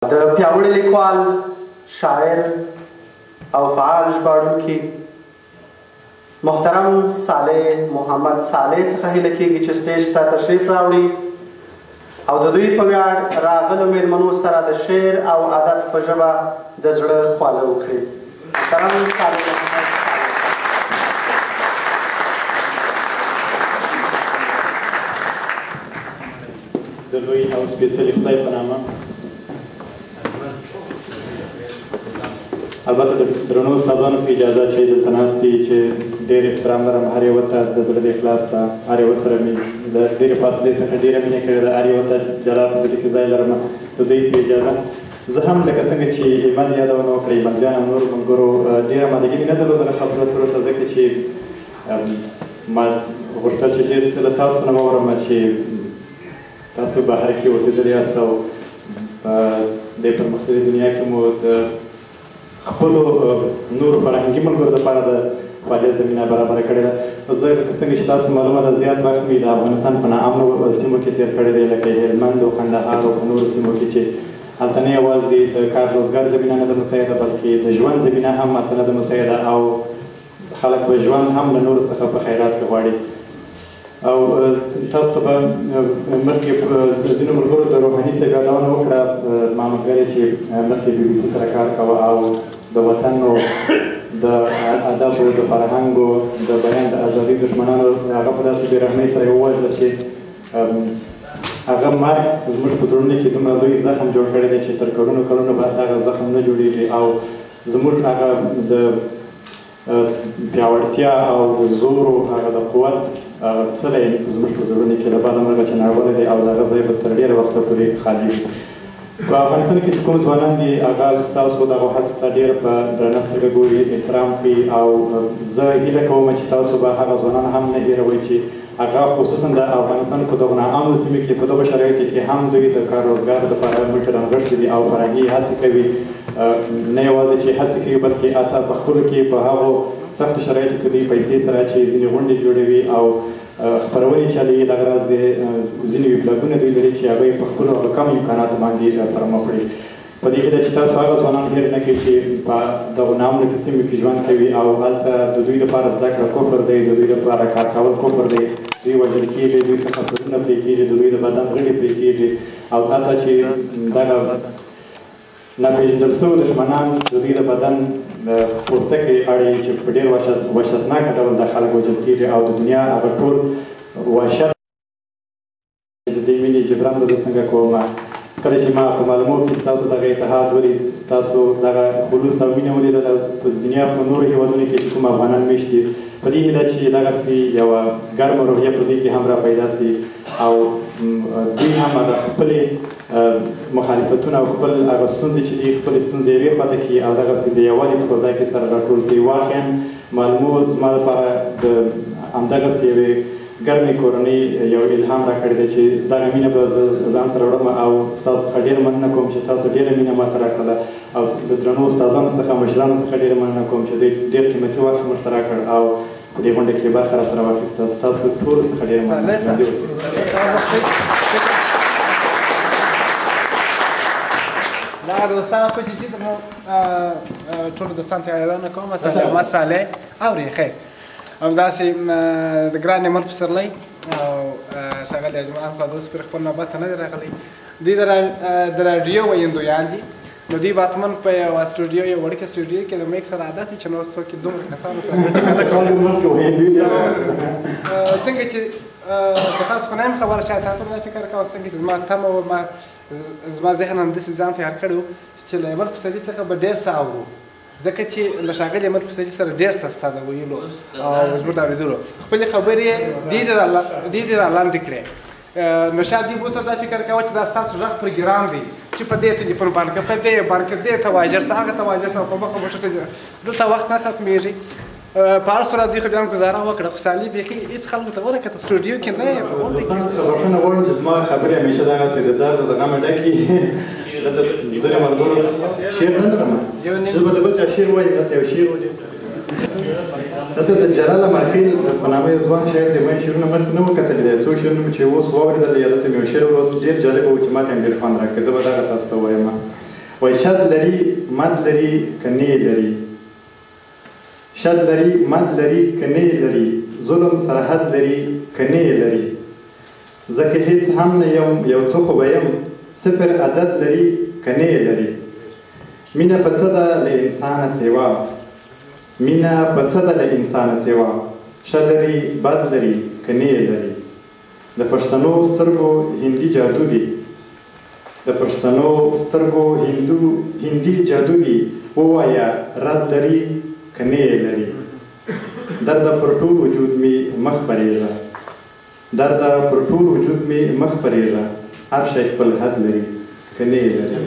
د پیاوړي لیکوال شاعر او فعال ژباړونکي محترم صالح محمد صالح څخه هیله کیږي چې سټیج ته تشریف راوړي او د دوی په ویاړ راغلو میلمنو سره د شعر او ادب په ژبه د زړه خواله وکړي. محترم صالح محمد د لوی او سپېڅلي خدای په نامه البته د درنو استادانو په اجازه چې دلته ناست دي چې ډېر احترام لرم هر یوه ته د زړه د اخلاص هر یوه سره مې د ډېرې فاصلې څخه ډېره مینه کړې ده هر یوه ته جلا په زړه کې ځای لرم د دوی په اجازه زه هم لکه څنګه چې ایمل یادونه وکړه ایمل جان او نور ملګرو ډېره امادګي مې نه درلودله خبرو اترو ته ځکه چې ما غوښتل چې ډېر څه له تاسو نه واورم چې تاسو بهر کې اوسېدلي یاست او د پرمختللې دنیا کې مو د خپلو نورو فرهنګي ملګرو دپاره د فعالیت زمینه برابره کړې ده. زه لکه څنګه چې تاسو معلومه ده زیات وخت مې د افغانستان په ناامنو سیمو کې تېر کړی دی لکه هلمند او کندهار او په نورو سیمو کې چې هلته نه یوازې د کار روزګار زمینه نه ده مساعده بلکې د ژوند زمینه هم هلته نه ده مساعده او خلک به ژوند هم له نورو څخه په خیرات کې غواړي. او تاسو ته به مخکې ځینو ملګرو د روحاني صاحب یادونه وکړه ما ملګری چې مخکې بي بي سي سره کار کوه او د وطن او د ادبو د فرهنګو د بیان د ازادۍ دښمنانو هغه په داسې بېرحمۍ سره یې ووژله چې هغه مرګ زموږ په زړونو کې دومره لوی زخم جوړ کړی دی چې تر کلونو کلونو بعد هغه زخم نه جوړېږي او زموږ هغه د پیاوړتیا او د زورو هغه د قوت هغه څه دی زموږ په زړونو کې له بعده مرګه چې ناولی دی او د هغه ځای به تر ډېره وخته پورې خالي وي. په افغانستان کې چې کوم ځوانان دي هغه ستاسو دغه هڅو ته ډېر په درنه سترګه ګوري احترام کوي او زه هیله کوم چې تاسو به هغه ځوانان هم نه هېروئ چې هغه خصوصا د افغانستان په دغو ناامنو سیمو کې په دغو شرایطو کې هم دوی د کار روزګار دپاره مټې رانغښتي دي او فرهنګي هڅې کوي نه یوازې چې هڅې کوي بلکې حتی په خپلو کې په هغو سختو شرایطو کې دوی پیسې سره چې ځینې غونډې جوړوي او خپرونې چلوي دغه راز ځینې ویبلاګونه دوی لري چې هغوی په خپلو هغه کم امکاناتو باندې پرمخ وړي. په دې هیله چې تاسو هغه ځوانان هېر نه کړئ چې په دغو ناامنو سیمو کې ژوند کوي او هلته د دوی دپاره زده کړه کفر دی د دوی دپاره کار کول کفر دی دوی وژل کېږي دوی څخه سرونه پرې کېږي د دوی د بدن غړي پرې کېږي او حتی چې دغه ناپېژندل شوي دښمنان د دوی د بدن پوستکی اړوي چې په ډېر وحشتناکه ډول دا خلک وژل کېږي او د دنیا هغه ټول وحشت د دې مینې جبران به زه څنګه کوم. کله چې ما په معلومو کې ستاسو دغه اتحاد ولید ستاسو دغه خلوص او مینه ولیده په دنیا په نورو هېوادونو کې چې کوم افغانان مېشت دي په دې هیله چې دغسې یوه ګرمه روحیه په دوی کې هم را پیدا سي او دوی هم هغه خپلې مخالفتونه او خپل هغه ستونزې چې دي خپلې ستونزې یوې خواته کړي او دغسې د یووالي په فضا کې سره راټول سي. واقعا معلومو زما دپاره د همدغسې یوې ګرمې کورنۍ یو الهام راکړی دی چې دغه مینه به زه ځان سره وړم او ستاسو څخه ډېره مننه کوم چې تاسو ډېره مینه ماته راکړله او د درنو استادانو څخه مشرانو څخه ډېره مننه کوم چې دوی ډېر قیمتي وخت موږ ته راکړ او په دې غونډه کې برخه راسره واخیسته. ستاسو ټولو څخه ډېره مننه. دوستان خو جدي درنو ټولو دوستانو ته یادونه کوم صالح محمد صالح اورې خیر همداسې د ګران عمر پسرلی او ښاغلي اجمل خو اوس پرې خپل نوبت ته نه دی راغلی دوی د راډیو ویندویان دي نو دوی باتمن په یوه سټوډیو یو وړوکې سټوډیو کې د میک سره عادت چې نور څوک دومره کسانو سره څنګه چې په تاسو خو نه یم خبره چې تاسو به دا فکر کوئ څنګه چې زما تمه و زما ذهن همداسې ځان تیار کړی و چې له عمر پسرلي څخه به ډېر څه اورو ځکه چې له ښاغلي عمر پسرلي سره ډېر څه ستا د ویلو او زموږ د اورېدلو خپلې خبرې یې ډېرې را لاندې کړې نو شاید دوی اوس هم دا فکر کوه چې دا ستاسو غږ پروګرام دی چې په دې ټلیفون باندې په دې باندې دې ته واجر څه هغه ته واجر څه په مخه به دلته وخت نه ختمېږي په هر صورت دوی خو بیا هم ګزاره وکړه خو سالي بیخي هېڅ خلکو ته ونه کتل سټوډیو کې نه یې په غونډه کې بخښنه غواړم چې زما خبرې همیشه دغسې د درد او د غمه ډکې دلته ځینې ملګرو شعر نه لرم زه به د بل چا شعر وایي دلته یو شعر ولي دلته د جلال مرخیل په نامه یو ځوان شاعر دی ما یې شعرونه مخکې نه وو کتلي دی څو شعرونه مې چې اوس واورېدل یا دلته مې یو شعر ولوست ډېر جالبه و چې ما ته هم ډېر خوند راکړی زه به دغه تاسو ته ووایم وایي شد لري مد لري که نه لري شد لري مد لري که نه لري ظلم سرحد لري که نه لري ځکه هیڅ هم نه یم یو څه خو به یم صفر عدد لري که نه لري مینه په څه ده له انسانه سیوا مینه په څه ده له انسانه سیوا ښه لري بد لري که نه لري د پښتنو سترګو هندي جادو دي د پښتنو سترګو هندي جادو دي ووایه رد لري که نه لري درده پر ټول وجود مې مخ پرېږه درده پر ټول وجود مې مخ پرېږه هر شی خپل حد لري که نه لري